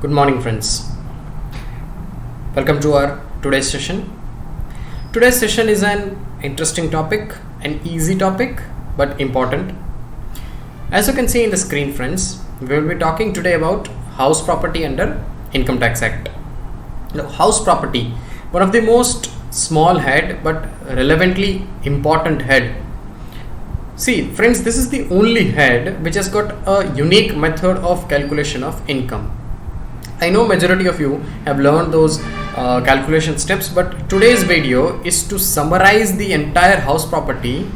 Good morning, friends. Welcome to our today's session. Today's session is an interesting topic, an easy topic, but important. As you can see in the screen, friends, we will be talking today about house property under Income Tax Act. Now, house property, one of the most small head but relevantly important head. See, friends, this is the only head which has got a unique method of calculation of income. I know majority of you have learned those calculation steps, but today's video is to summarize the entire house property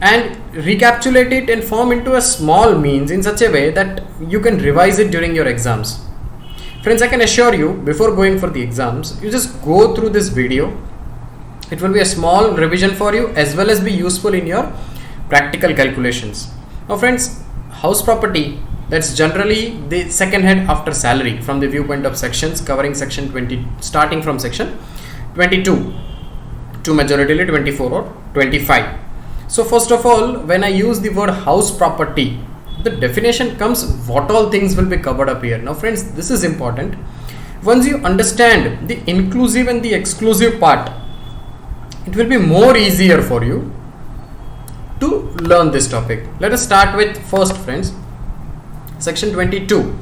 and recapitulate it and form into a small means in such a way that you can revise it during your exams. Friends, I can assure you, before going for the exams, you just go through this video. It will be a small revision for you as well as be useful in your practical calculations. Now friends, house property, that's generally the second head after salary from the viewpoint of sections, covering section 20, starting from section 22 to majoritarily 24 or 25. So first of all, when I use the word house property, the definition comes what all things will be covered up here. Now friends, this is important. Once you understand the inclusive and the exclusive part, it will be more easier for you to learn this topic. Let us start with first, friends, section 22.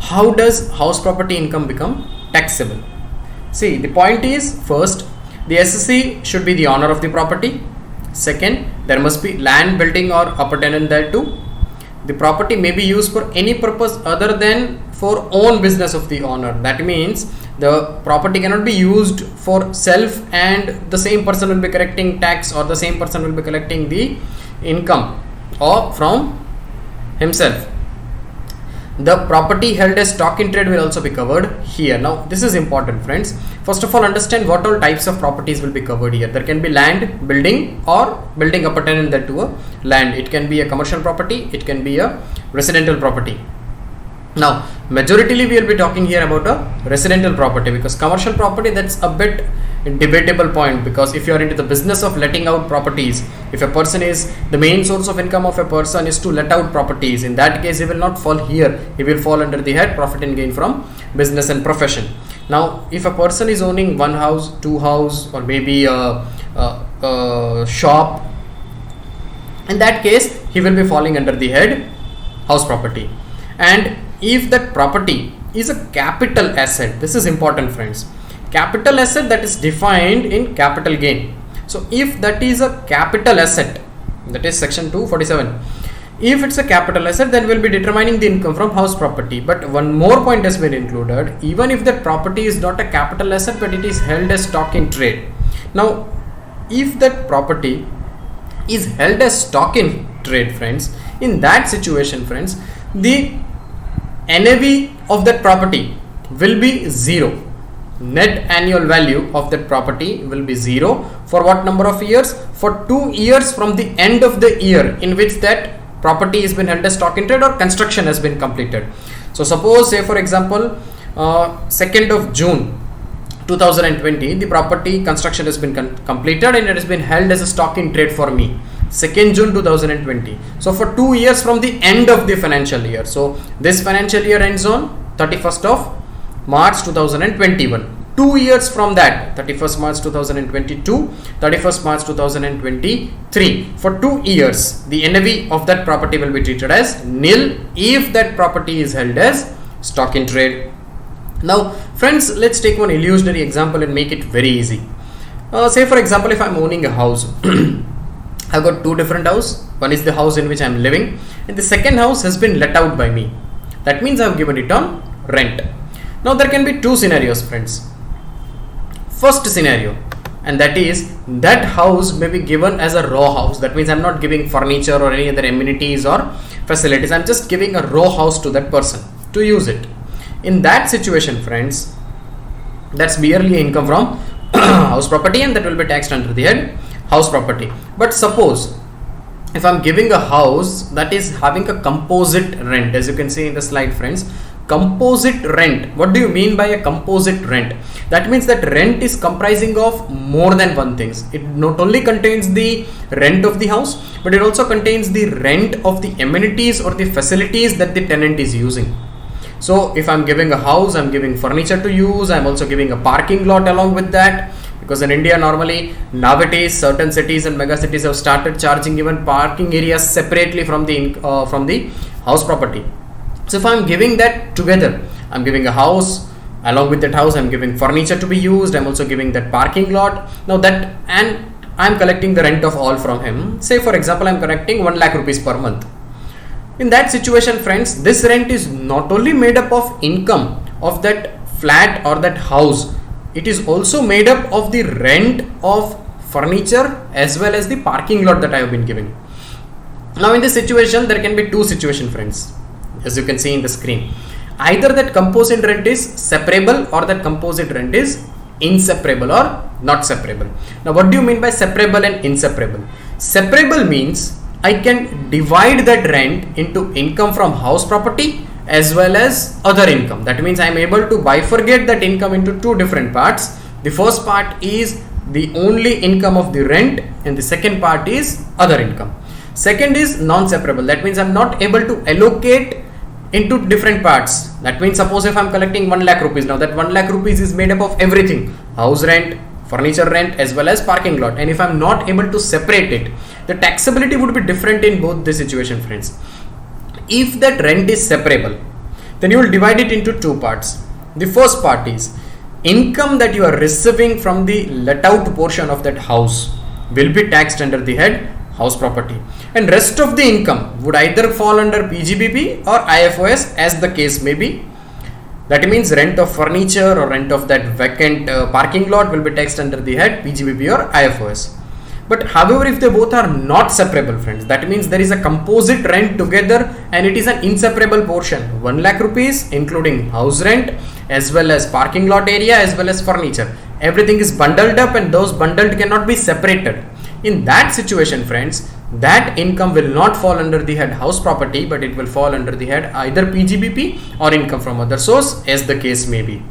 How does house property income become taxable? See, the point is, first, the SSC should be the owner of the property. Second, there must be land, building or appurtenant thereto. The property may be used for any purpose other than for own business of the owner. That means the property cannot be used for self and the same person will be collecting tax, or the same person will be collecting the income or from himself. The property held as stock in trade will also be covered here. Now this is important, friends. First of all, understand what all types of properties will be covered here. There can be land, building or building appurtenant thereto a land. It can be a commercial property, it can be a residential property. Now majoritarily we will be talking here about a residential property, because commercial property, that's a bit debatable point, because if you are into the business of letting out properties, if a person is the main source of income of a person is to let out properties, in that case he will not fall here, he will fall under the head profit and gain from business and profession. Now if a person is owning one house, two house, or maybe a shop, in that case he will be falling under the head house property. And if that property is a capital asset, this is important, friends, capital asset that is defined in capital gain. So if that is a capital asset, that is section 247, if it's a capital asset, then we'll be determining the income from house property. But one more point has been included, even if that property is not a capital asset but it is held as stock in trade. Now if that property is held as stock in trade, friends, in that situation, friends, the NAV of that property will be 0. Net annual value of that property will be 0 for what number of years? For 2 years from the end of the year in which that property has been held as stock in trade or construction has been completed. So suppose, say for example, 2nd of June 2020, the property construction has been completed and it has been held as a stock in trade for me, 2nd June 2020. So for 2 years from the end of the financial year. So this financial year ends on 31st of March 2021. 2 years from that, 31st March 2022, 31st March 2023. For 2 years, the NAV of that property will be treated as nil if that property is held as stock in trade. Now, friends, let's take one illusionary example and make it very easy. Say for example, if I'm owning a house, I've got two different houses. One is the house in which I'm living, and the second house has been let out by me. That means I've given it on rent. Now there can be two scenarios, friends. First scenario, and that is that house may be given as a raw house. That means I'm not giving furniture or any other amenities or facilities. I'm just giving a raw house to that person to use it. In that situation, friends, that's merely income from house property, and that will be taxed under the head house property. But suppose if I'm giving a house that is having a composite rent, as you can see in the slide, friends, composite rent. What do you mean by a composite rent? That means that rent is comprising of more than one things. It not only contains the rent of the house, but it also contains the rent of the amenities or the facilities that the tenant is using. So if I'm giving a house, I'm giving furniture to use, I'm also giving a parking lot along with that, because in India normally nowadays certain cities and mega cities have started charging even parking areas separately from the house property. So if I'm giving that together, I'm giving a house, along with that house I'm giving furniture to be used, I'm also giving that parking lot. Now that, and I'm collecting the rent of all from him. Say for example I'm collecting 1 lakh rupees per month. In that situation, friends, this rent is not only made up of income of that flat or that house, it is also made up of the rent of furniture as well as the parking lot that I have been giving. Now in this situation, there can be two situations, friends, as you can see in the screen. Either that composite rent is separable or that composite rent is inseparable or not separable. Now what do you mean by separable and inseparable? Separable means I can divide that rent into income from house property as well as other income. That means I am able to bifurcate that income into two different parts. The first part is the only income of the rent and the second part is other income. Second is non-separable. That means I am not able to allocate into different parts. That means suppose if I am collecting 1 lakh rupees, now that 1 lakh rupees is made up of everything, house rent, furniture rent as well as parking lot, and if I am not able to separate it, the taxability would be different in both the situation, friends. If that rent is separable, then you will divide it into two parts. The first part is income that you are receiving from the let out portion of that house will be taxed under the head house property, and rest of the income would either fall under PGBP or IFOS as the case may be. That means rent of furniture or rent of that vacant parking lot will be taxed under the head PGBP or IFOS. But however, if they both are not separable, friends, that means there is a composite rent together and it is an inseparable portion, 1 lakh rupees including house rent as well as parking lot area as well as furniture. Everything is bundled up and those bundled cannot be separated. In that situation, friends, that income will not fall under the head house property, but it will fall under the head either PGBP or income from other source as the case may be.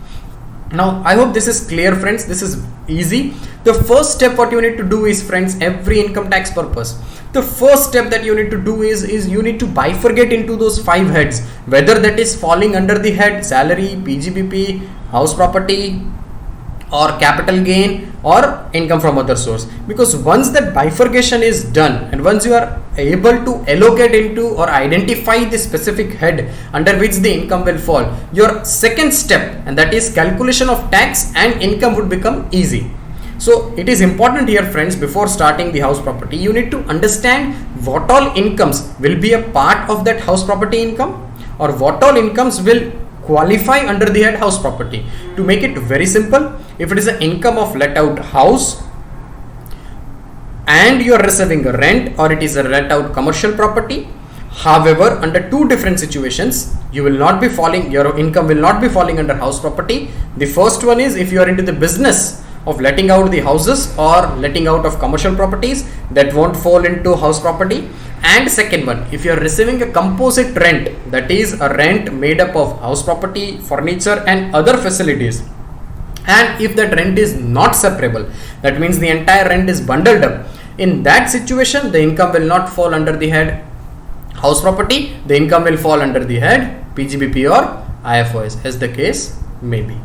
Now I hope this is clear, friends. This is easy. The first step what you need to do is, friends, every income tax purpose, the first step that you need to do is you need to bifurcate into those 5 heads, whether that is falling under the head salary, PGBP, house property or capital gain or income from other source. Because once that bifurcation is done and once you are able to allocate into or identify the specific head under which the income will fall, your second step, and that is calculation of tax and income, would become easy. So it is important here, friends, before starting the house property, you need to understand what all incomes will be a part of that house property income or what all incomes will qualify under the head house property. To make it very simple, if it is an income of let out house and you are receiving a rent, or it is a let out commercial property, however, under two different situations, you will not be falling, your income will not be falling under house property. The first one is if you are into the business of letting out the houses or letting out of commercial properties, that won't fall into house property. And second one, if you are receiving a composite rent, that is a rent made up of house property, furniture and other facilities, and if that rent is not separable, that means the entire rent is bundled up, in that situation the income will not fall under the head house property, the income will fall under the head PGBP or IFOS as the case may be.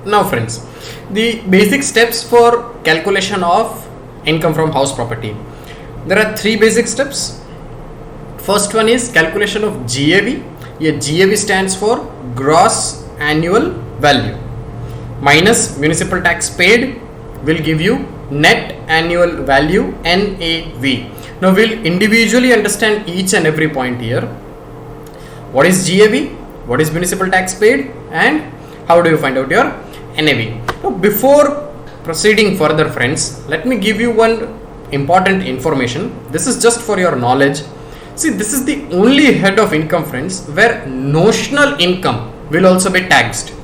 Now friends, the basic steps for calculation of income from house property. There are 3 basic steps. First one is calculation of GAV. Here GAV stands for gross annual value minus municipal tax paid will give you net annual value, NAV. Now we'll individually understand each and every point here. What is GAV? What is municipal tax paid? And how do you find out your NAV? Now before proceeding further, friends, let me give you one important information. This is just for your knowledge. See, this is the only head of income, friends, where notional income will also be taxed.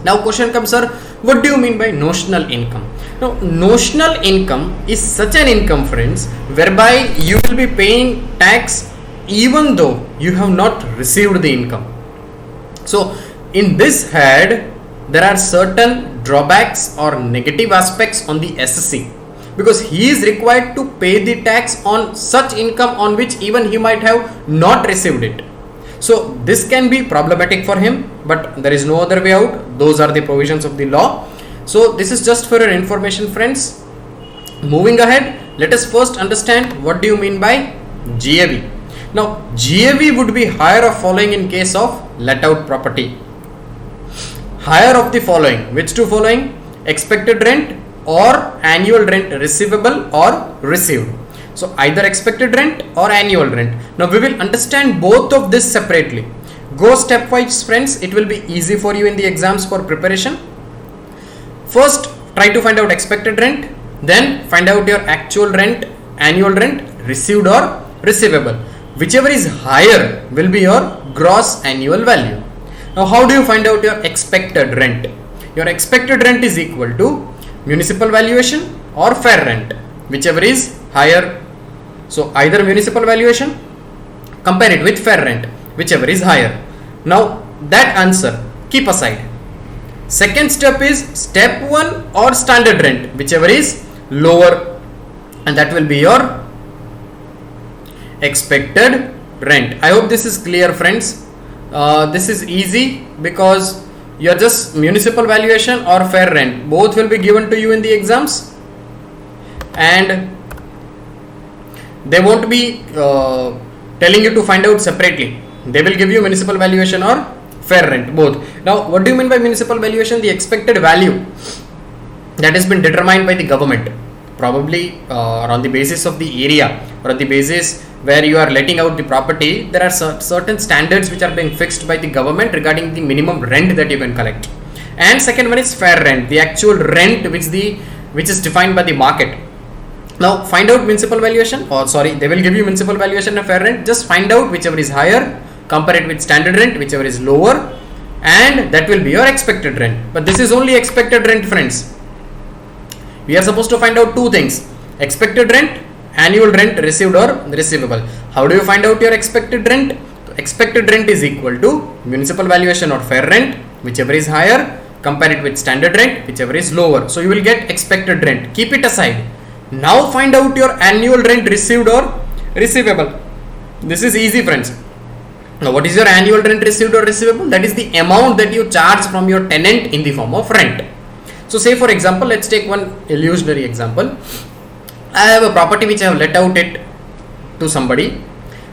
Now question comes, sir, what do you mean by notional income? Now notional income is such an income, friends, whereby you will be paying tax even though you have not received the income. So in this head there are certain drawbacks or negative aspects on the SSC, because he is required to pay the tax on such income on which even he might have not received it. So this can be problematic for him, but there is no other way out. Those are the provisions of the law. So this is just for your information, friends. Moving ahead, let us first understand what do you mean by GAV. Now GAV would be higher of following in case of let out property. Higher of the following. Which two following? Expected rent or annual rent receivable or received. So either expected rent or annual rent. Now we will understand both of this separately. Go stepwise, friends. It will be easy for you in the exams for preparation. First, try to find out expected rent. Then find out your actual rent, annual rent, received or receivable. Whichever is higher will be your gross annual value. Now how do you find out your expected rent? Your expected rent is equal to municipal valuation or fair rent, whichever is higher. So either municipal valuation, compare it with fair rent, whichever is higher. Now that answer keep aside. Second step is step 1 or standard rent, whichever is lower, and that will be your expected rent. I hope this is clear, friends. This is easy because you are just municipal valuation or fair rent, both will be given to you in the exams, and they won't be telling you to find out separately. They will give you municipal valuation or fair rent, both. Now what do you mean by municipal valuation? The expected value that has been determined by the government, probably on the basis of the area or on the basis where you are letting out the property. There are certain standards which are being fixed by the government regarding the minimum rent that you can collect. And second one is fair rent, the actual rent which is defined by the market. Now find out municipal valuation, or sorry, they will give you municipal valuation and fair rent. Just find out whichever is higher, compare it with standard rent, whichever is lower, and that will be your expected rent. But this is only expected rent, friends. We are supposed to find out two things: expected rent, annual rent received or receivable. How do you find out your expected rent? Expected rent is equal to municipal valuation or fair rent, whichever is higher, compare it with standard rent, whichever is lower. So you will get expected rent. Keep it aside. Now find out your annual rent received or receivable. This is easy, friends. Now what is your annual rent received or receivable? That is the amount that you charge from your tenant in the form of rent. So say for example, let's take one illusionary example. I have a property which I have let out it to somebody,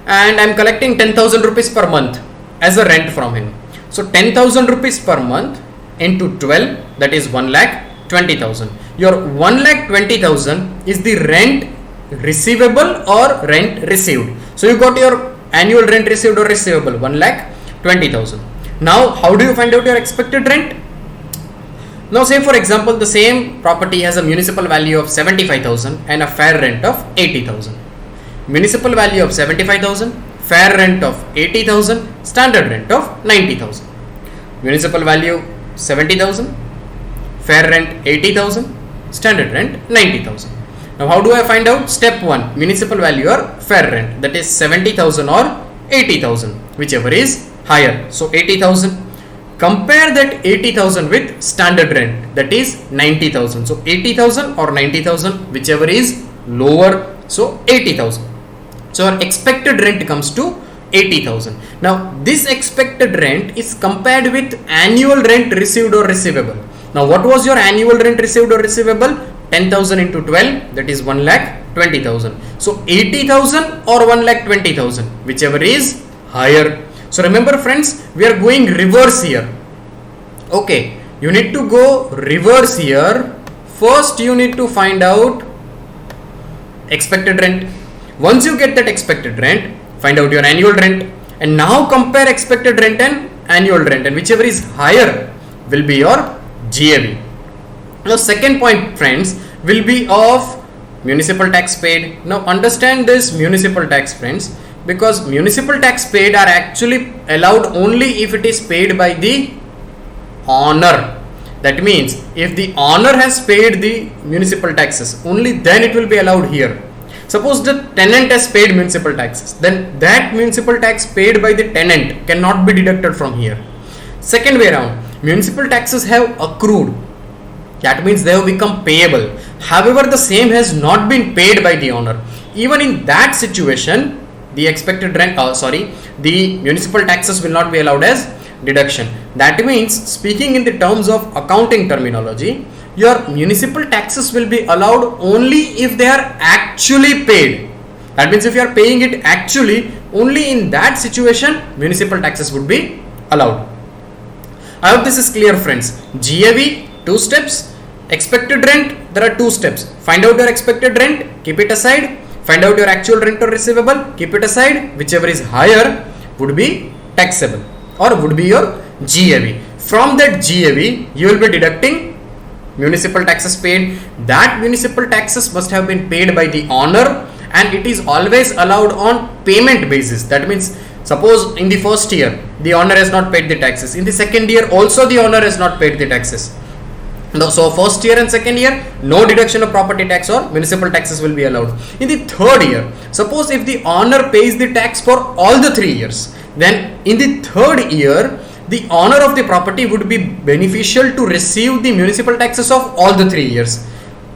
and I am collecting 10,000 rupees per month as a rent from him. So 10,000 rupees per month into 12, that is 1,20,000. Your 1,20,000 is the rent receivable or rent received. So you got your annual rent received or receivable 1,20,000. Now how do you find out your expected rent? Now say for example, the same property has a municipal value of 75,000 and a fair rent of 80,000. Municipal value of 75,000, fair rent of 80,000, standard rent of 90,000. Municipal value 70,000, fair rent 80,000, standard rent 90,000. Now how do I find out? Step 1, municipal value or fair rent, that is 70,000 or 80,000, whichever is higher. So 80,000. Compare that 80,000 with standard rent, that is 90,000. So 80,000 or 90,000, whichever is lower. So 80,000. So our expected rent comes to 80,000. Now this expected rent is compared with annual rent received or receivable. Now what was your annual rent received or receivable? 10,000 into 12, that is 1,20,000. So 80,000 or 1,20,000, whichever is higher. So remember friends, we are going reverse here. Okay, you need to go reverse here. First you need to find out expected rent. Once you get that expected rent, find out your annual rent, and now compare expected rent and annual rent, and whichever is higher will be your GAV. Now second point, friends, will be of municipal tax paid. Now understand this municipal tax, friends, because municipal tax paid are actually allowed only if it is paid by the owner. That means if the owner has paid the municipal taxes, only then it will be allowed here. Suppose the tenant has paid municipal taxes, then that municipal tax paid by the tenant cannot be deducted from here. Second way around, municipal taxes have accrued. That means they have become payable. However, the same has not been paid by the owner. Even in that situation, the expected rent, the municipal taxes will not be allowed as deduction. That means, speaking in the terms of accounting terminology, your municipal taxes will be allowed only if they are actually paid. That means if you are paying it actually, only in that situation municipal taxes would be allowed. I hope this is clear, friends. GAV, 2 steps. Expected rent, there are 2 steps. Find out your expected rent, keep it aside. Find out your actual rent or receivable, keep it aside. Whichever is higher would be taxable or would be your GAV. From that GAV, you will be deducting municipal taxes paid. That municipal taxes must have been paid by the owner, and it is always allowed on payment basis. That means, suppose in the first year the owner has not paid the taxes, in the second year also the owner has not paid the taxes. No, so first year and second year, no deduction of property tax or municipal taxes will be allowed. In the third year, suppose if the owner pays the tax for all the 3 years, then in the third year the owner of the property would be beneficial to receive the municipal taxes of all the 3 years.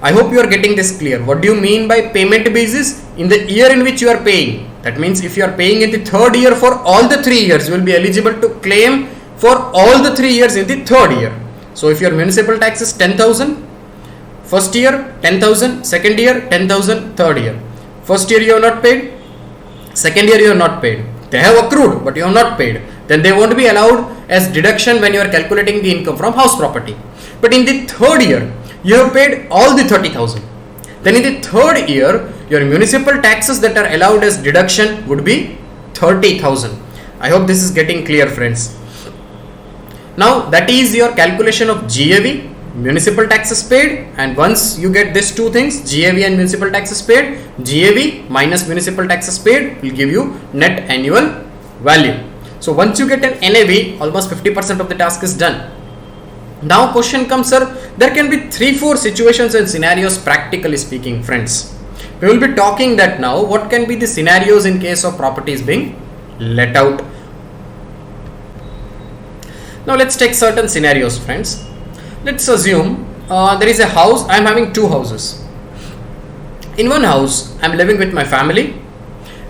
I hope you are getting this clear. What do you mean by payment basis? In the year in which you are paying. That means if you are paying in the third year for all the 3 years, you will be eligible to claim for all the 3 years in the third year. So if your municipal tax is 10,000, first year 10,000, second year 10,000, third year. First year you have not paid, second year you have not paid. They have accrued but you have not paid. Then they won't be allowed as deduction when you are calculating the income from house property. But in the third year, you have paid all the 30,000. Then in the third year, your municipal taxes that are allowed as deduction would be 30,000. I hope this is getting clear, friends. Now that is your calculation of GAV, municipal taxes paid, and once you get these 2 things, GAV and municipal taxes paid, GAV minus municipal taxes paid will give you net annual value. So once you get an NAV, almost 50% of the task is done. Now question comes, sir, there can be 3-4 situations and scenarios practically speaking, friends. We will be talking that now. What can be the scenarios in case of properties being let out? Now let's take certain scenarios, friends. Let's assume there is a house. I am having 2 houses. In one house, I am living with my family.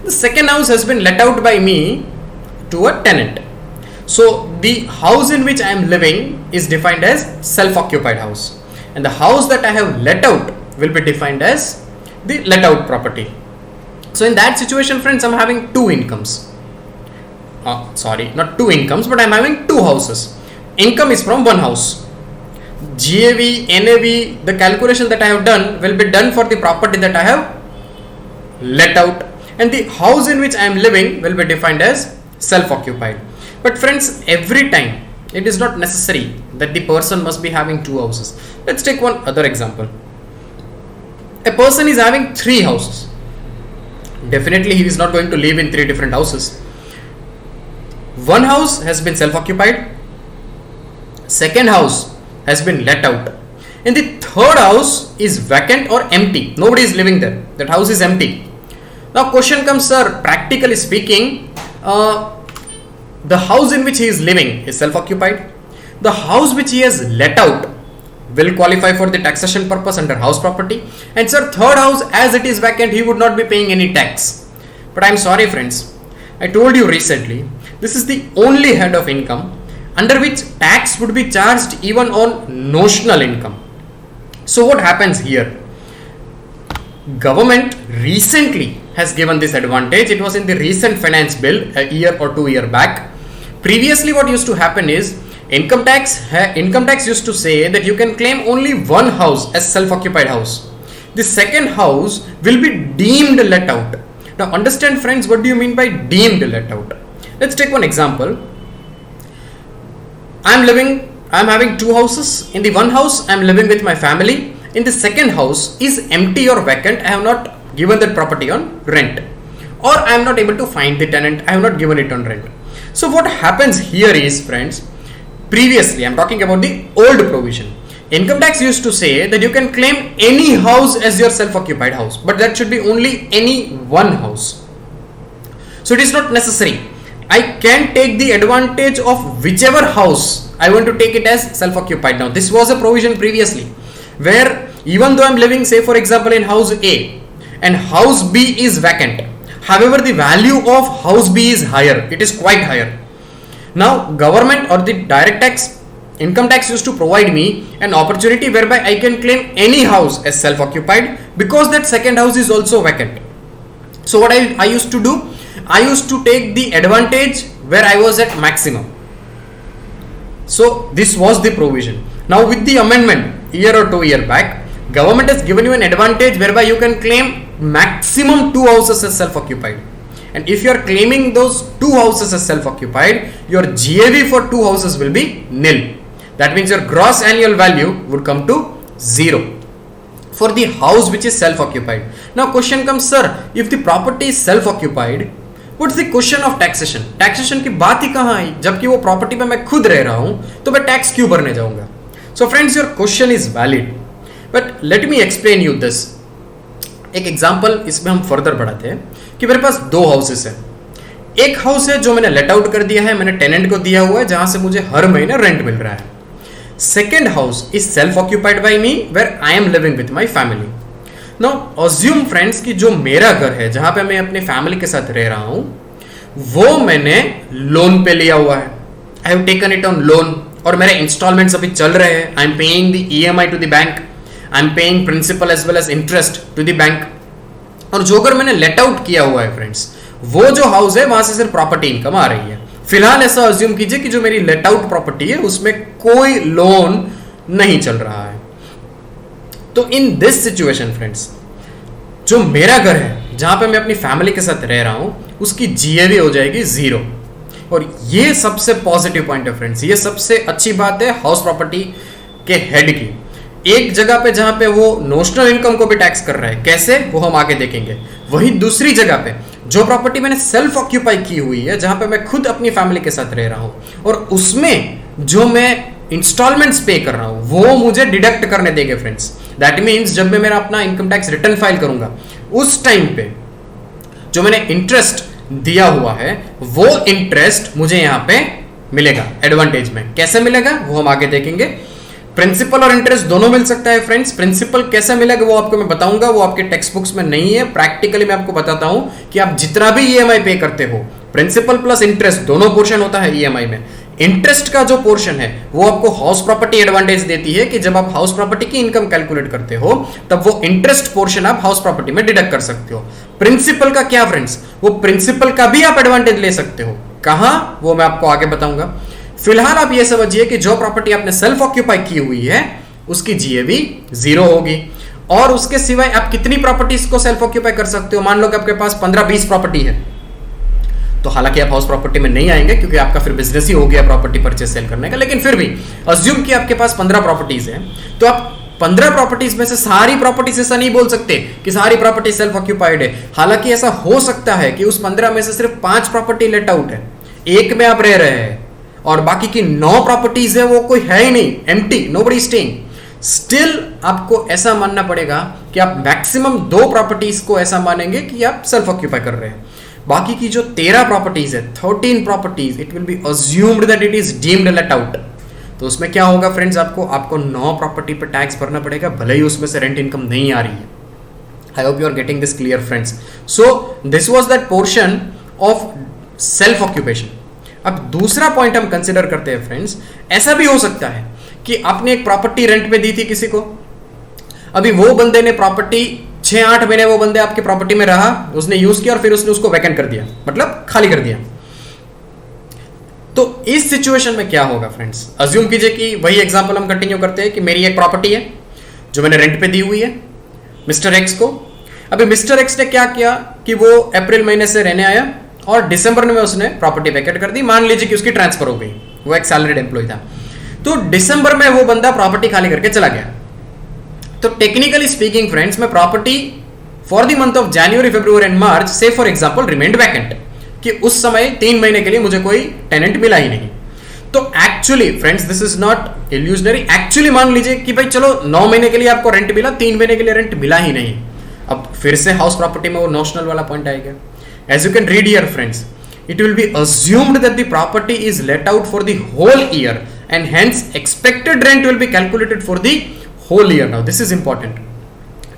The second house has been let out by me to a tenant. So the house in which I am living is defined as self-occupied house, and the house that I have let out will be defined as the let out property. So in that situation, friends, I am having 2 incomes. Not 2 incomes, but I am having 2 houses. Income is from one house. GAV, NAV, the calculation that I have done will be done for the property that I have let out, and the house in which I am living will be defined as self-occupied. But friends, every time it is not necessary that the person must be having 2 houses. Let's take one other example. A person is having 3 houses. Definitely he is not going to live in 3 different houses. One house has been self-occupied, second house has been let out, and the third house is vacant or empty. Nobody is living there. That house is empty. Now question comes, sir, practically speaking, the house in which he is living is self-occupied. The house which he has let out will qualify for the taxation purpose under house property. And sir, third house, as it is vacant, he would not be paying any tax. But I am sorry, friends. I told you recently, this is the only head of income under which tax would be charged even on notional income. So what happens here? Government recently has given this advantage. It was in the recent finance bill a year or 2 years back. Previously what used to happen is income tax used to say that you can claim only one house as self-occupied house. The second house will be deemed let out. Now understand, friends, what do you mean by deemed let out? Let's take one example. I am having 2 houses. In the one house I am living with my family. In the second house is empty or vacant. I have not given that property on rent, or I am not able to find the tenant. I have not given it on rent. So what happens here is, friends, previously I am talking about the old provision. Income tax used to say that you can claim any house as your self-occupied house, but that should be only any one house. So it is not necessary. I can take the advantage of whichever house I want to take it as self-occupied. Now this was a provision previously, where even though I am living, say for example, in house A and house B is vacant, However, the value of house B is higher. It is quite higher. Now, government or the direct tax, income tax used to provide me an opportunity whereby I can claim any house as self-occupied because that second house is also vacant. So what I used to do, I used to take the advantage where I was at maximum. So this was the provision. Now with the amendment year or 2 year back, government has given you an advantage whereby you can claim maximum 2 houses as self-occupied. And if you are claiming those 2 houses as self-occupied, your GAV for 2 houses will be nil. That means your gross annual value would come to 0 for the house which is self-occupied. Now question comes, sir, if the property is self-occupied, what's the question of taxation? Taxation की बात ही कहाँ आई? जबकि वो property पे मैं खुद रह रहा हूँ, तो मैं टैक्स क्यों भरने जाऊंगा? So friends, your question is valid, but let me explain you this. एक एग्जाम्पल इसमें हम फर्दर बढ़ाते हैं कि मेरे पास 2 हाउसेस है. एक हाउस है जो मैंने लेट आउट कर दिया है, मैंने टेनेंट को दिया हुआ है, जहां से मुझे हर महीने रेंट मिल रहा है. Second house is self occupied by me where I am living with my family. Now assume friends कि जो मेरा घर है जहां पे मैं अपनी फैमिली के साथ रह रहा हूं, वो मैंने लोन पे लिया हुआ है. I have taken it on loan और मेरे इंस्टॉलमेंट्स अभी चल रहे हैं. I am paying the EMI to the bank, I am paying principal as well as interest to the bank. और जो अगर मैंने लेट आउट किया हुआ है फ्रेंड्स, वो जो हाउस है वहां से सिर्फ प्रॉपर्टी इनकम आ रही है. फिलहाल ऐसा अज्यूम कीजिए कि जो मेरी लेट आउट प्रॉपर्टी है उसमें कोई लोन नहीं चल रहा है. तो इन दिस सिचुएशन फ्रेंड्स, जो मेरा घर है जहां पे मैं अपनी फैमिली के साथ रह रहा हूं, उसकी GAV हो जाएगी 0. और ये सबसे पॉजिटिव पॉइंट है फ्रेंड्स, ये सबसे अच्छी बात है हाउस प्रॉपर्टी के हेड की. एक जगह पे जहां पे वो नोशनल इनकम को भी टैक्स कर रहा है, कैसे वो हम आगे देखेंगे. वहीं दूसरी जगह पे जो प्रॉपर्टी मैंने सेल्फ ऑक्यूपाई की हुई है, जहां पे मैं खुद अपनी फैमिली के साथ रह रहा हूं, और उसमें जो मैं इंस्टॉलमेंट्स पे कर रहा हूं वो मुझे डिडक्ट करने देंगे फ्रेंड्स. दैट मीन्स जब मैं मेरा अपना इनकम टैक्स रिटर्न फाइल करूंगा, उस टाइम पे जो मैंने इंटरेस्ट दिया हुआ है वो इंटरेस्ट मुझे यहां पे मिलेगा एडवांटेज में. कैसे मिलेगा वो हम आगे देखेंगे. प्रिंसिपल और इंटरेस्ट दोनों मिल सकता है फ्रेंड्स. प्रिंसिपल कैसे मिलेगा वो आपको मैं बताऊंगा, वो आपके टेक्स्ट बुक्स में नहीं है. प्रैक्टिकली मैं आपको बताता हूं कि आप जितना भी EMI पे करते हो, प्रिंसिपल प्लस इंटरेस्ट दोनों पोर्शन होता है EMI में. इंटरेस्ट का जो पोर्शन है वो आपको हाउस प्रॉपर्टी एडवांटेज देती है कि जब आप हाउस प्रॉपर्टी की इनकम कैलकुलेट करते हो तब वो इंटरेस्ट पोर्शन आप हाउस प्रॉपर्टी में डिडक्ट कर सकते हो. प्रिंसिपल का क्या फ्रेंड्स, वो प्रिंसिपल का भी आप एडवांटेज ले सकते हो. कहां वो मैं आपको आगे बताऊंगा. फिलहाल आप ये समझिए कि जो प्रॉपर्टी आपने सेल्फ ऑक्यूपाई की हुई है उसकी GAV 0 होगी. और उसके सिवाय आप कितनी प्रॉपर्टीज को सेल्फ ऑक्यूपाई कर सकते हो. मान लो कि आपके पास 15-20 प्रॉपर्टी है, तो हालांकि आप हाउस प्रॉपर्टी में नहीं आएंगे क्योंकि आपका फिर बिजनेस ही हो गया प्रॉपर्टी परचेस सेल करने का. लेकिन फिर भी अज्यूम कि आपके पास 15 प्रॉपर्टीज है, तो आप 15 प्रॉपर्टीज में से सारी प्रॉपर्टीज ऐसा नहीं बोल सकते कि सारी प्रॉपर्टी सेल्फ ऑक्यूपाइड है. हालांकि ऐसा हो सकता है कि उस 15 में से सिर्फ 5 प्रॉपर्टी लेट आउट है, एक में आप रह रहे हैं, और बाकी की 9 प्रॉपर्टीज है वो कोई है ही नहीं, एम्प्टी, नोबडी स्टेइंग. स्टिल आपको ऐसा मानना पड़ेगा कि आप मैक्सिमम 2 प्रॉपर्टीज को ऐसा मानेंगे कि आप सेल्फ ऑक्यूपाई कर रहे हैं. बाकी की जो 13 प्रॉपर्टीज है, 13 properties, it will be assumed that it is deemed let out. तो उसमें क्या होगा फ्रेंड्स, आपको 9 प्रॉपर्टी पे टैक्स भरना पड़ेगा, भले ही उसमें से रेंट इनकम नहीं आ रही है. I hope you are getting this clear friends. So this was that portion of self occupation. अब दूसरा पॉइंट हम कंसिडर करते हैं फ्रेंड्स. ऐसा भी हो सकता है कि आपने एक प्रॉपर्टी रेंट पे दी थी किसी को, अभी वो बंदे ने प्रॉपर्टी 6-8 महीने वो बंदे आपकी प्रॉपर्टी में रहा, उसने यूज किया और फिर उसने उसको वैकेंट कर दिया, मतलब खाली कर दिया. तो इस सिचुएशन में क्या होगा फ्रेंड्स, अज्यूम कीजिए कि वही एग्जांपल हम कंटिन्यू करते हैं कि मेरी एक प्रॉपर्टी है जो मैंने रेंट पे दी हुई है मिस्टर एक्स को. अभी मिस्टर एक्स ने क्या किया कि वो अप्रैल महीने से रहने आया और दिसंबर में उसने प्रॉपर्टी वैकेंट कर दी. मान लीजिए कि उसकी ट्रांसफर हो गई, वो एक सैलरीड एम्प्लॉय था, तो दिसंबर में वो बंदा प्रॉपर्टी खाली करके चला गया. तो टेक्निकली स्पीकिंग फ्रेंड्स, मैं property for the month of January, February and March से फॉर एग्जांपल रिमेन्ड वैकेंट, कि उस समय 3 महीने के लिए मुझे कोई टेनेंट मिला ही नहीं. तो actually friends, this is not illusionary. Actually मान लीजिए कि भाई चलो 9 महीने के लिए आपको रेंट मिला, 3 महीने के लिए रेंट मिला ही नहीं. अब फिर से हाउस प्रॉपर्टी में वो नोशनल वाला पॉइंट आएगा. As you can read here friends, it will be assumed that the property is let out for the whole year and hence expected rent will be calculated for the whole year. Now this is important.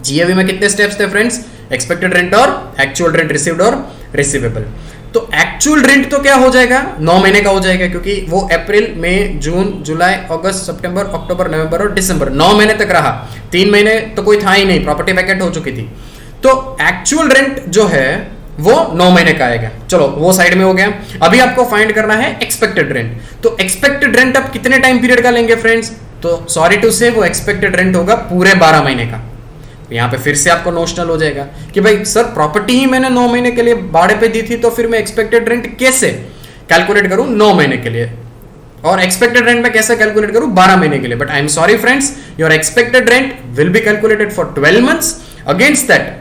GAV में कितने steps थे friends? Expected rent और actual rent received और receivable. तो actual rent तो क्या हो जाएगा, 9 महीने का हो जाएगा, क्योंकि वो अप्रैल, मई, जून, जुलाई, अगस्त, सितंबर, अक्टूबर, नवंबर और दिसंबर 9 महीने तक रहा। 3 महीने तो कोई था ही नहीं, प्रॉपर्टी वैकेंट हो चुकी थी। तो एक्चुअल रेंट जो है वो 9 महीने का आएगा। चलो वो साइड में हो गया। अभी आपको फाइंड करना है एक्सपेक्टेड रेंट। तो एक्सपेक्टेड रेंट आप कितने टाइम पीरियड का लेंगे फ्रेंड्स? तो सॉरी टू से वो एक्सपेक्टेड रेंट होगा पूरे 12 महीने का। यहाँ पे फिर से आपको नोशनल हो जाएगा कि भाई सर प्रॉपर्टी ही मैंने 9 महीने के लिए भाड़े पे दी थी, तो फिर मैं एक्सपेक्टेड रेंट कैसे कैलकुलेट करूं 9 महीने के लिए, और एक्सपेक्टेड रेंट में कैसे कैलकुलेट करूं 12 महीने के लिए। But I am sorry friends, your expected rent will be calculated for 12 months, against that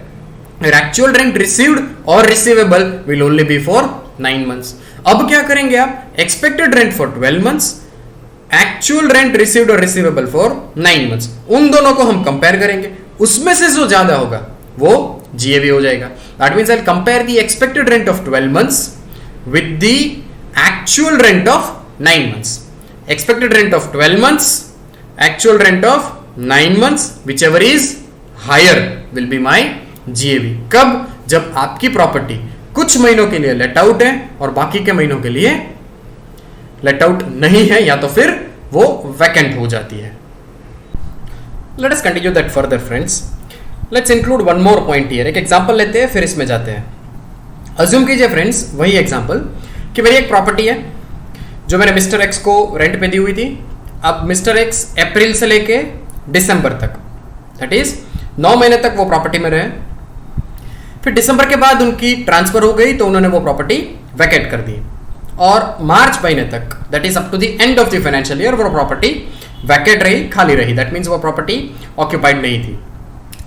your actual rent received or receivable will only be for 9 months. अब क्या करेंगे आप, expected rent for 12 months, actual rent received or receivable for 9 months, उन दोनों को हम compare करेंगे, उसमें से जो ज्यादा होगा वो GAV हो जाएगा. That means I'll compare the expected rent of 12 months with the actual rent of 9 months. Expected rent of 12 months, actual rent of 9 months, whichever is higher will be my GAV. कब? जब आपकी property कुछ महीनों के लिए let out है और बाकी के महीनों के लिए लेट आउट नहीं है, या तो फिर वो वैकेंट हो जाती है. Let us continue that further friends. Let's include one more point here. एक एग्जांपल लेते हैं, फिर इसमें जाते हैं. अज्यूम कीजिए फ्रेंड्स वही एग्जांपल कि मेरी एक प्रॉपर्टी है जो मैंने मिस्टर एक्स को रेंट पे दी हुई थी. अब मिस्टर एक्स अप्रैल से लेके दिसंबर तक, दैट इज 9 महीने तक वो प्रॉपर्टी में रहे. फिर दिसंबर के बाद उनकी ट्रांसफर हो गई, तो उन्होंने वो प्रॉपर्टी वैकेट कर दी, और मार्च महीने तक, that is up to the end of the financial year, वो प्रॉपर्टी वैकेट रही, खाली रही. दैट मींस वो प्रॉपर्टी ऑक्यूपाइड नहीं थी.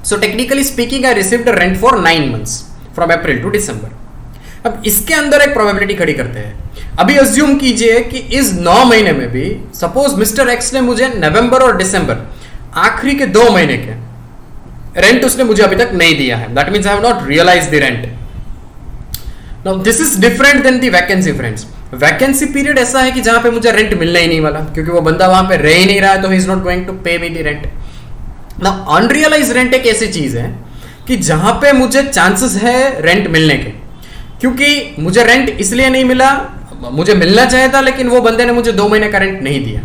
So technically speaking I received rent for 9 months from April to December. अब इसके अंदर एक प्रोबेबिलिटी खड़ी करते हैं. अभी अज्यूम कीजिए कि इस 9 महीने में भी सपोज मिस्टर एक्स ने मुझे नवंबर और दिसंबर आखिरी के 2 महीने के रेंट उसने मुझे अभी तक नहीं दिया है. That means I have not realised the rent. Now this is different than the vacancy friends. Vacancy period ऐसा है कि जहां पे मुझे रेंट मिलने ही नहीं वाला, क्योंकि वो बंदा वहां पे रह ही नहीं रहा है, तो he is not going to pay me the rent. Now unrealised rent एक ऐसी चीज है कि जहां पे मुझे चांसेस है रेंट मिलने के, क्योंकि मुझे रेंट इसलिए नहीं मिला, मुझे मिलना चाहिए था लेकिन वो बंदे ने मुझे 2 महीने का रेंट नहीं दिया.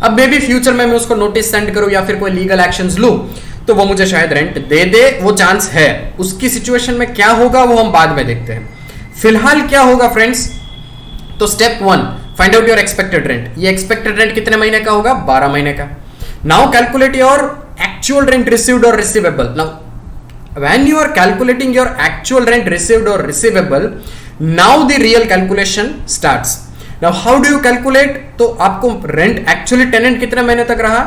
अब मे बी फ्यूचर में मैं उसको नोटिस सेंड करूं या फिर कोई लीगल एक्शंस लूं, तो वो मुझे शायद रेंट दे दे, वो चांस है. उसकी सिचुएशन में क्या होगा वो हम बाद में देखते हैं. फिलहाल क्या होगा फ्रेंड्स, तो step 1 find out your expected rent. ये एक्सपेक्टेड रेंट कितने महीने का होगा? 12 महीने का. Now calculate your actual rent received और receivable. Now when you are calculating your actual rent received और receivable, now the real calculation starts. Now how do you calculate? तो आपको रेंट एक्चुअली टेनेंट कितने महीने तक रहा?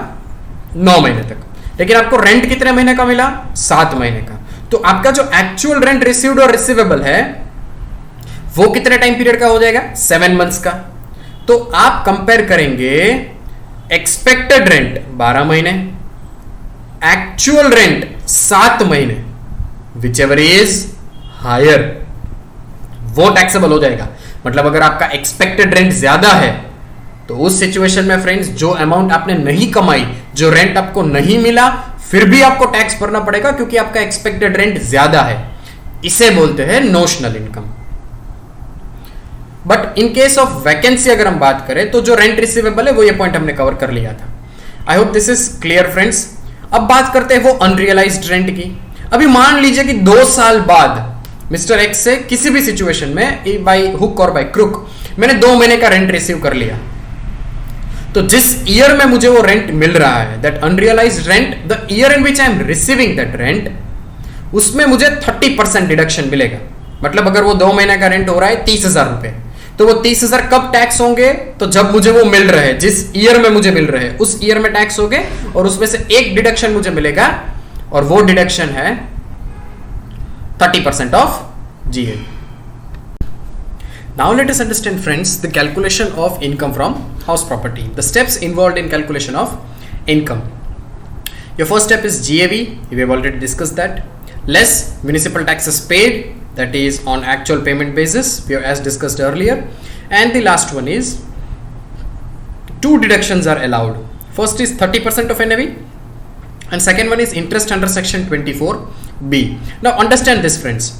9 महीने तक. लेकिन आपको रेंट कितने महीने का मिला? 7 महीने का. तो आपका जो एक्चुअल रेंट रिसीव्ड और रिसीवेबल है वो कितने टाइम पीरियड का हो जाएगा? 7 मंथ्स का. तो आप कंपेयर करेंगे एक्सपेक्टेड रेंट 12 महीने, एक्चुअल रेंट 7 महीने, विच एवर इज हायर वो टैक्सेबल हो जाएगा. मतलब अगर आपका एक्सपेक्टेड रेंट ज्यादा है तो उस सिचुएशन में फ्रेंड्स जो अमाउंट आपने नहीं कमाई, जो रेंट आपको नहीं मिला, फिर भी आपको टैक्स भरना पड़ेगा क्योंकि आपका एक्सपेक्टेड रेंट ज्यादा है. इसे बोलते हैं notional income. But in case of vacancy अगर हम बात करें तो जो रेंट रिसीवेबल है वो ये पॉइंट हमने कवर कर लिया था. आई hope this is clear friends. अब बात करते हैं वो अनरियलाइज्ड रेंट की. अभी मान लीजिए कि 2 साल बाद मिस्टर एक्स से किसी भी सिचुएशन में बाय हुक और बाय क्रुक मैंने 2 महीने का रेंट रिसीव कर लिया. तो जिस ईयर में मुझे वो रेंट मिल रहा है, that unrealised rent, the year in which I am receiving that rent, उसमें मुझे 30% डिडक्शन मिलेगा. मतलब अगर वो 2 महीने का रेंट हो रहा है 30,000 रुपए, तो वो 30,000 कब टैक्स होंगे? तो जब मुझे वो मिल रहे हैं, जिस ईयर में मुझे मिल रहे हैं उस ईयर में टैक्स होंगे, और उसमें से एक डिडक्शन मुझे मिलेगा, और वो डिडक्शन है 30% of GA. Now let us understand friends the calculation of income from house property. The steps involved in calculation of income. Your first step is GAV. We have already discussed that. Less municipal taxes paid, that is on actual payment basis, we have as discussed earlier. And the last one is 2 deductions are allowed. First is 30% of NAV and second one is interest under section 24B. Now understand this friends.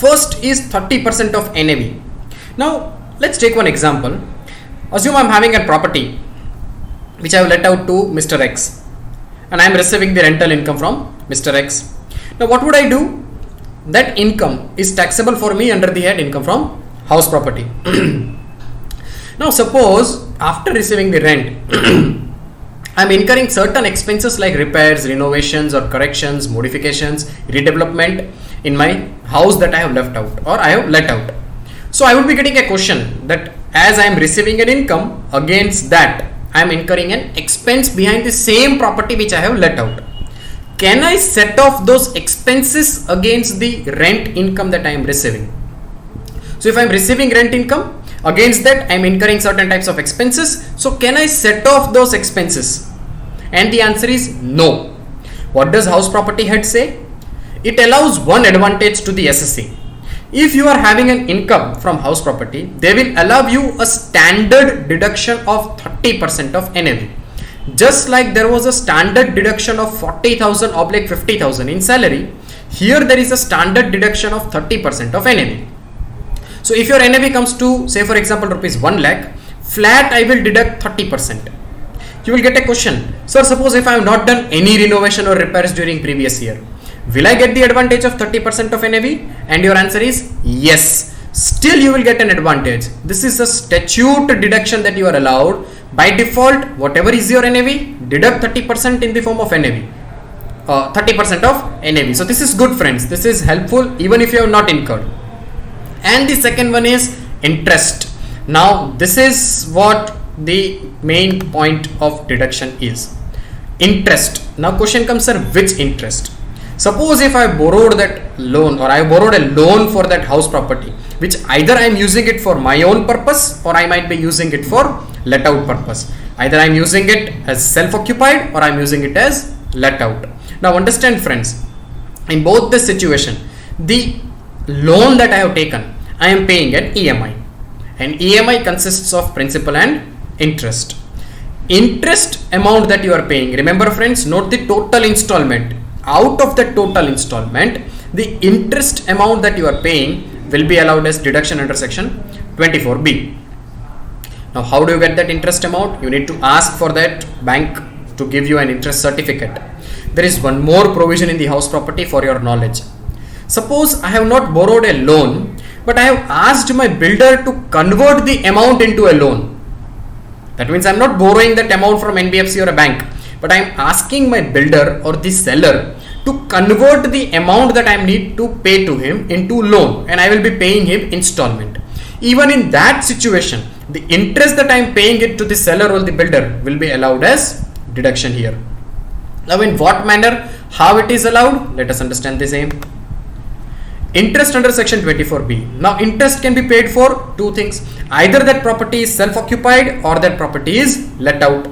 First is 30% of NAV. Now let's take one example. Assume I'm having a property which I have let out to Mr. X and I am receiving the rental income from Mr. X. Now what would I do? That income is taxable for me under the head income from house property. Now suppose after receiving the rent I am incurring certain expenses like repairs, renovations or corrections, modifications, redevelopment in my house that I have left out or I have let out. So I would be getting a question that as I am receiving an income, against that I am incurring an expense behind the same property which I have let out. Can I set off those expenses against the rent income that I am receiving? So if I am receiving rent income, against that I am incurring certain types of expenses. So can I set off those expenses? And the answer is no. What does house property head say? It allows one advantage to the SSC. If you are having an income from house property, they will allow you a standard deduction of 30% of NAV. Just like there was a standard deduction of 40,000 oblique 50,000 in salary, here there is a standard deduction of 30% of NAV. So if your NAV comes to say for example rupees 1 lakh, flat I will deduct 30%. You will get a question, sir, suppose if I have not done any renovation or repairs during previous year, will I get the advantage of 30% of NAV? And your answer is yes. Still you will get an advantage. This is a statute deduction that you are allowed. By default, whatever is your NAV, deduct 30% in the form of NAV. 30% of NAV. So this is good, friends. This is helpful even if you have not incurred. And the second one is interest. Now this is what the main point of deduction is. Interest. Now question comes, sir, which interest? Suppose if I borrowed that loan or I borrowed a loan for that house property, which either I am using it for my own purpose or I might be using it for let out purpose. Either I am using it as self-occupied or I am using it as let out. Now understand, friends, in both this situation, the loan that I have taken, I am paying an EMI, and EMI consists of principal and interest. Interest amount that you are paying, remember friends, note the total installment. Out of the total installment, the interest amount that you are paying will be allowed as deduction under section 24B. Now how do you get that interest amount? You need to ask for that bank to give you an interest certificate. There is one more provision in the house property for your knowledge. Suppose I have not borrowed a loan, but I have asked my builder to convert the amount into a loan. That means I am not borrowing that amount from NBFC or a bank, but I am asking my builder or the seller to convert the amount that I need to pay to him into loan, and I will be paying him installment. Even in that situation, the interest that I am paying it to the seller or the builder will be allowed as deduction here. Now in what manner, how it is allowed? Let us understand the same. Interest under section 24B. Now interest can be paid for two things. Either that property is self-occupied or that property is let out.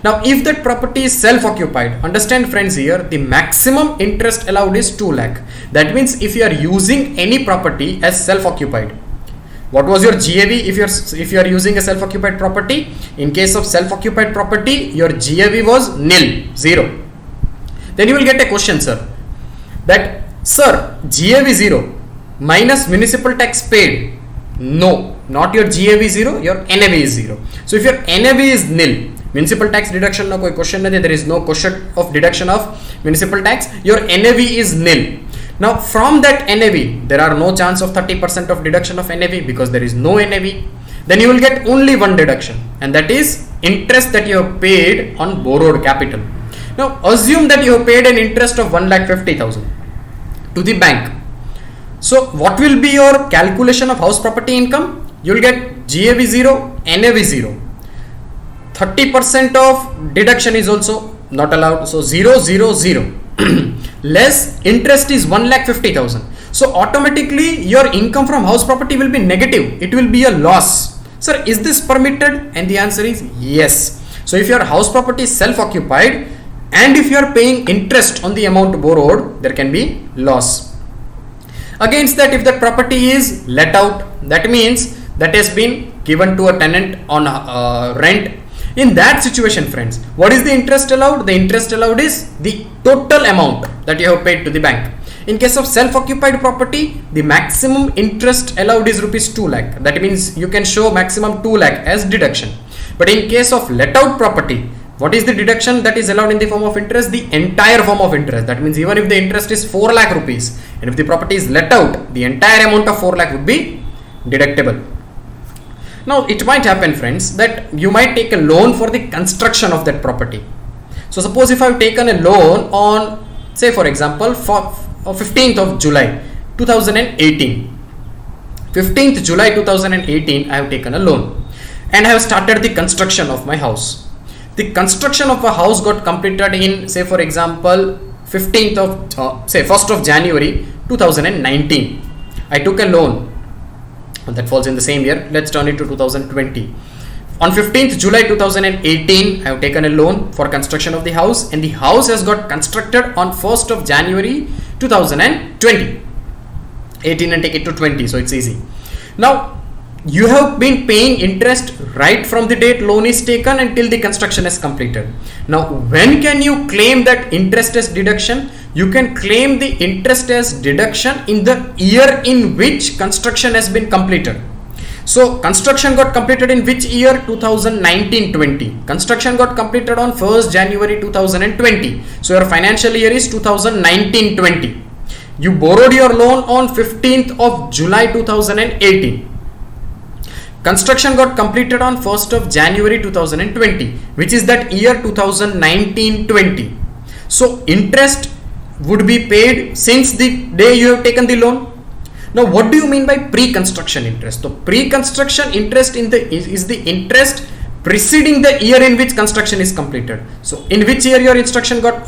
Now if that property is self-occupied, understand friends here, the maximum interest allowed is 2 lakh. That means if you are using any property as self-occupied, what was your GAV if you are using a self-occupied property? In case of self-occupied property, your GAV was nil, 0. Then you will get a question, sir, that sir, GAV 0 minus municipal tax paid. No, not your GAV 0, your NAV is 0. So if your NAV is nil, municipal tax deduction no koi question nahi, there is no question of deduction of municipal tax, your NAV is nil. Now from that NAV, there are no chance of 30% of deduction of NAV because there is no NAV. Then you will get only one deduction, and that is interest that you have paid on borrowed capital. Now assume that you have paid an interest of 1,50,000 to the bank. So what will be your calculation of house property income? You will get GAV 0, NAV 0. 30% of deduction is also not allowed. So 0, 0, 0. Less interest is 1,50,000. So automatically your income from house property will be negative. It will be a loss. Sir, is this permitted? And the answer is yes. So if your house property is self-occupied and if you are paying interest on the amount borrowed, there can be loss. Against that, if the property is let out, that means that has been given to a tenant on rent. In that situation, friends, what is the interest allowed? The interest allowed is the total amount that you have paid to the bank. In case of self-occupied property, the maximum interest allowed is rupees 2 lakh. That means you can show maximum 2 lakh as deduction. But in case of let out property, what is the deduction that is allowed in the form of interest? The entire form of interest. That means even if the interest is 4 lakh rupees and if the property is let out, the entire amount of 4 lakh would be deductible. Now it might happen, friends, that you might take a loan for the construction of that property. So suppose if I have taken a loan on, say for example, for 15th of July 2018. 15th July 2018 I have taken a loan and I have started the construction of my house. The construction of a house got completed in, say for example, 1st of January 2019. I took a loan that falls in the same year. Let's turn it to 2020. On 15th July 2018, I have taken a loan for construction of the house, and the house has got constructed on 1st of January 2020. 18 and take it to 20, so it's easy. Now, you have been paying interest right from the date loan is taken until the construction is completed. Now, when can you claim that interest as deduction? You can claim the interest as deduction in the year in which construction has been completed. So, construction got completed in which year? 2019-20. Construction got completed on 1st January 2020. So, your financial year is 2019-20. You borrowed your loan on 15th of July 2018. Construction got completed on 1st of January 2020, which is that year 2019-20. So, interest would be paid since the day you have taken the loan. Now, what do you mean by pre-construction interest? So, pre-construction interest is the interest preceding the year in which construction is completed. So, in which year your construction got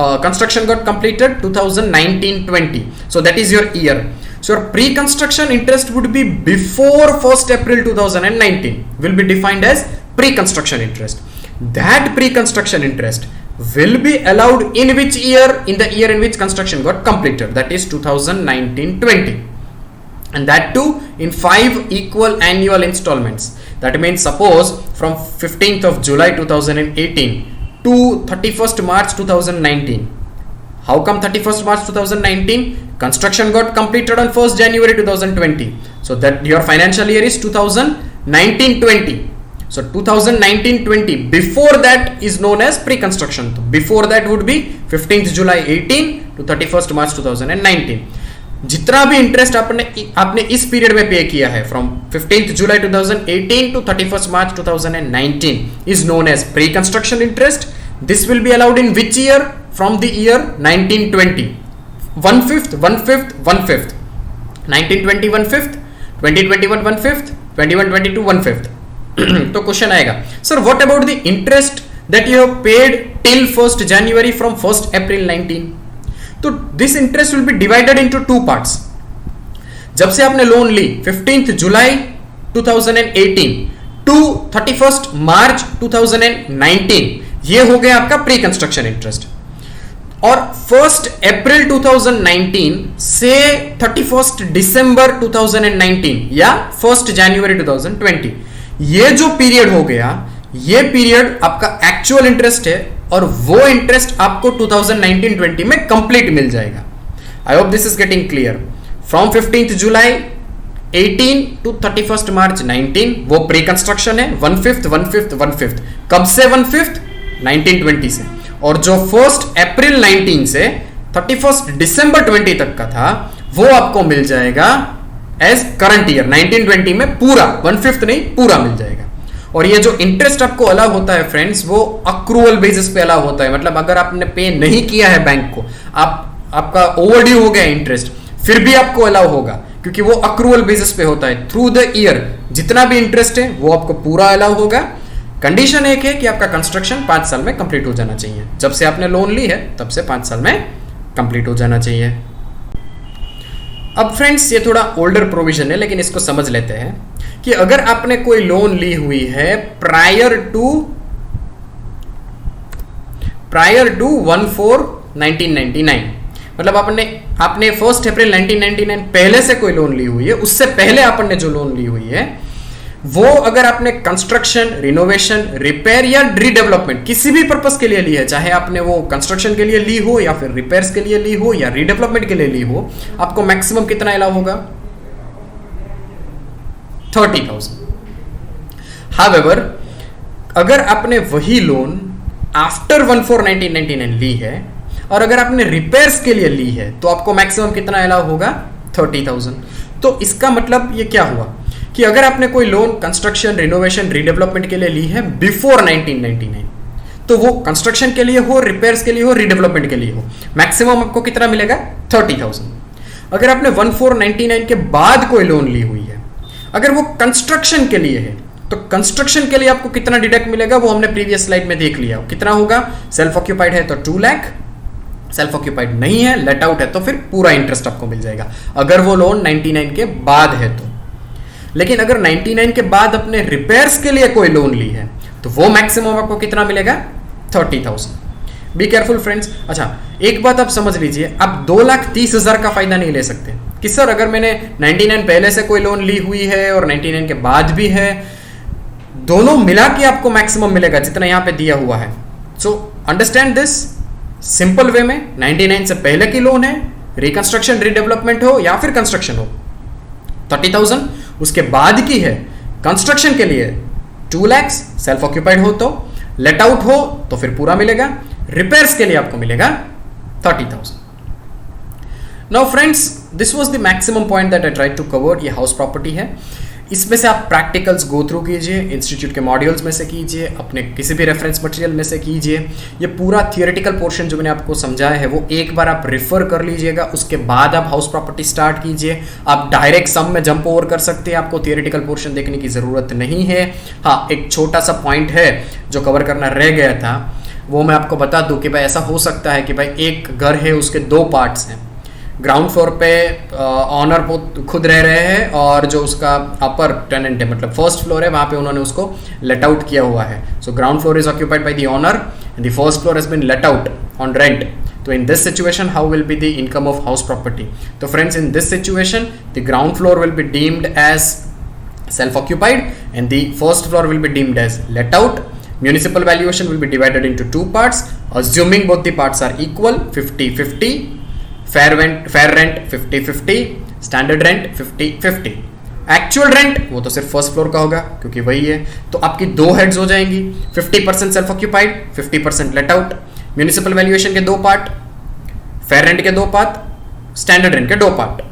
completed? 2019-20. So, that is your year. So, your pre-construction interest would be before 1st April 2019. Will be defined as pre-construction interest. That pre-construction interest will be allowed in which year? In the year in which construction got completed, that is 2019-20, and that too in 5 equal annual installments. That means suppose from 15th of July 2018 to 31st March 2019. How come 31st March 2019? Construction got completed on 1st January 2020. So that your financial year is 2019-20. So 2019-20, before that is known as pre-construction. Before that would be 15th July 18 to 31st March 2019. जितना भी interest आपने इस period में पे किया है from 15th July 2018 to 31st March 2019 is known as pre-construction interest. This will be allowed in which year? From the year 1920. 1/5, 1/5, 1/5. 1920 1/5, 2021 1/5, 2122 1/5. तो question आएगा, sir what about the interest that you have paid till 1st January from 1st April 19? तो this interest will be divided into 2 parts. जब से आपने loan ली 15th July 2018 to 31st March 2019, ये हो गया आपका प्री कंस्ट्रक्शन इंटरेस्ट. और 1st April 2019 से 31st December 2019 या 1st January 2020, ये जो पीरियड हो गया, ये पीरियड आपका एक्चुअल इंटरेस्ट है और वो इंटरेस्ट आपको 2019-20 में कंप्लीट मिल जाएगा. I hope this is getting clear. From 15th July 18 to 31st March 19 वो प्री कंस्ट्रक्शन है. 1/5, 1/5, 1/5. कब से 1/5? 1920 से. और जो 1st April 19 से 31st December 20 तक का था, वो आपको मिल जाएगा एज करंट ईयर 1920 में पूरा. 1/5 नहीं, पूरा मिल जाएगा. और ये जो इंटरेस्ट आपको अलाउ होता है फ्रेंड्स, वो अक्रूवल बेसिस पे अलाउ होता है. मतलब अगर आपने पे नहीं किया है बैंक को, आपका ओवरड्यू हो गया इंटरेस्ट, फिर भी आपको अलाउ होगा, क्योंकि वो अक्रूवल बेसिस पे होता है. थ्रू द ईयर जितना भी इंटरेस्ट है वो आपको पूरा अलाउ होगा. कंडीशन एक है कि आपका कंस्ट्रक्शन 5 साल में कंप्लीट हो जाना चाहिए. जब से आपने लोन ली है तब से 5 साल में कंप्लीट हो जाना चाहिए. अब फ्रेंड्स ये थोड़ा ओल्डर प्रोविजन है, लेकिन इसको समझ लेते हैं कि अगर आपने कोई लोन ली हुई है प्रायर टू 1/4/1999, मतलब आपने 1st April 1999 पहले से कोई लोन ली हुई है, उससे पहले आपने जो लोन ली हुई है वो अगर आपने कंस्ट्रक्शन, रिनोवेशन, रिपेयर या रीडेवलपमेंट किसी भी पर्पस के लिए ली है, चाहे आपने वो कंस्ट्रक्शन के लिए ली हो या फिर रिपेयर्स के लिए ली हो या रीडेवलपमेंट के लिए ली हो, आपको मैक्सिमम कितना अलाउ होगा? 30,000। हाउएवर, अगर आपने वही लोन आफ्टर 1/4/1999 ली है और अगर आपने रिपेयर्स के लिए ली है तो आपको मैक्सिमम कितना अलाउ होगा? 30,000। तो इसका मतलब ये क्या हुआ कि अगर आपने कोई लोन कंस्ट्रक्शन, रिनोवेशन, रीडेवलपमेंट के लिए ली है बिफोर 1999, तो वो कंस्ट्रक्शन के लिए हो, रिपेयर्स के लिए हो, रीडेवलपमेंट के लिए हो, मैक्सिमम आपको कितना मिलेगा? 30,000। अगर आपने 1/4/99 के बाद कोई लोन ली हुई है, अगर वो कंस्ट्रक्शन के लिए है, तो कंस्ट्रक्शन के लिए आपको कितना डिडक्ट मिलेगा वो हमने प्रीवियस स्लाइड में देख लिया। कितना होगा? सेल्फ ऑक्यूपाइड है तो 2 लाख, सेल्फ ऑक्यूपाइड नहीं है, लेट आउट है तो फिर पूरा इंटरेस्ट आपको मिल जाएगा, अगर वो लोन 99 के बाद है तो। लेकिन अगर 99 के बाद अपने रिपेयर्स के लिए कोई लोन ली है तो वो मैक्सिमम आपको कितना मिलेगा? 30,000। Be careful friends. अच्छा, एक बात आप समझ लीजिए, आप 2,30,000 का फायदा नहीं ले सकते कि सर अगर मैंने 99 पहले से कोई लोन ली हुई है और 99 के बाद भी है, दोनों मिला के आपको मैक्सिमम मिलेगा जितना यहां पे दिया हुआ है। So understand this simple way में, 99 से पहले की लोन है, रिकंस्ट्रक्शन, रीडेवलपमेंट हो या फिर कंस्ट्रक्शन हो, 30,000। उसके बाद की है कंस्ट्रक्शन के लिए 2 लाख, सेल्फ ऑक्यूपाइड हो तो, लेट आउट हो तो फिर पूरा मिलेगा, रिपेयर्स के लिए आपको मिलेगा 30,000। Now friends, this was the maximum point that I tried to cover. ये हाउस प्रॉपर्टी है, इसमें से आप प्रैक्टिकल्स गो थ्रू कीजिए, इंस्टीट्यूट के मॉड्यूल्स में से कीजिए, अपने किसी भी रेफरेंस मटेरियल में से कीजिए। ये पूरा थियोरेटिकल पोर्शन जो मैंने आपको समझाया है वो एक बार आप रिफर कर लीजिएगा, उसके बाद आप हाउस प्रॉपर्टी स्टार्ट कीजिए। आप डायरेक्ट सम में जंप ओवर कर सकते हैं, आपको थियोरेटिकल पोर्शन देखने की ज़रूरत नहीं है। हाँ, एक छोटा सा पॉइंट है जो कवर करना रह गया था, वो मैं आपको बता दूं कि भाई ऐसा हो सकता है कि भाई एक घर है, उसके 2 पार्ट्स हैं। ग्राउंड फ्लोर पे ऑनर खुद रह रहे हैं और जो उसका अपर टेनेंट है, मतलब फर्स्ट फ्लोर है, वहाँ पे उन्होंने उसको लेट आउट किया हुआ है। So ground floor is occupied by the owner and the first floor has been let out on rent. तो in this situation, how will be the income of house property? So friends, in this situation, the ground floor will be deemed as self-occupied and the first floor will be deemed as let out. Municipal valuation will be divided into 2 parts, assuming both the parts are equal, 50-50. fair rent 50-50, standard rent 50-50. Actual rent वो तो सिर्फ first floor का होगा क्योंकि वही है। तो आपकी 2 हेड्स हो जाएंगी, 50% self occupied, 50% let out. Municipal valuation के 2 पार्ट, फेयर रेंट के 2 पार्ट, स्टैंडर्ड रेंट के 2 पार्ट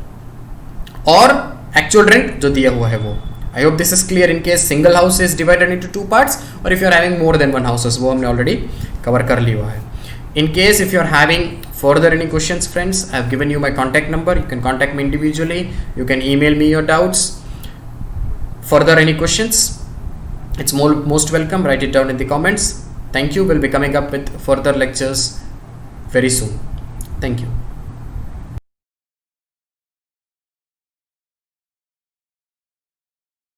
और एक्चुअल रेंट जो दिया हुआ है वो। I hope this is clear. In case single house is divided into 2 parts और if you are having more than 1 houses, वो हमने ऑलरेडी कवर कर लिया हुआ है। In case if you are having further any questions, friends, I have given you my contact number. You can contact me individually. You can email me your doubts. Further any questions, it's most welcome. Write it down in the comments. Thank you. We'll be coming up with further lectures very soon. Thank you.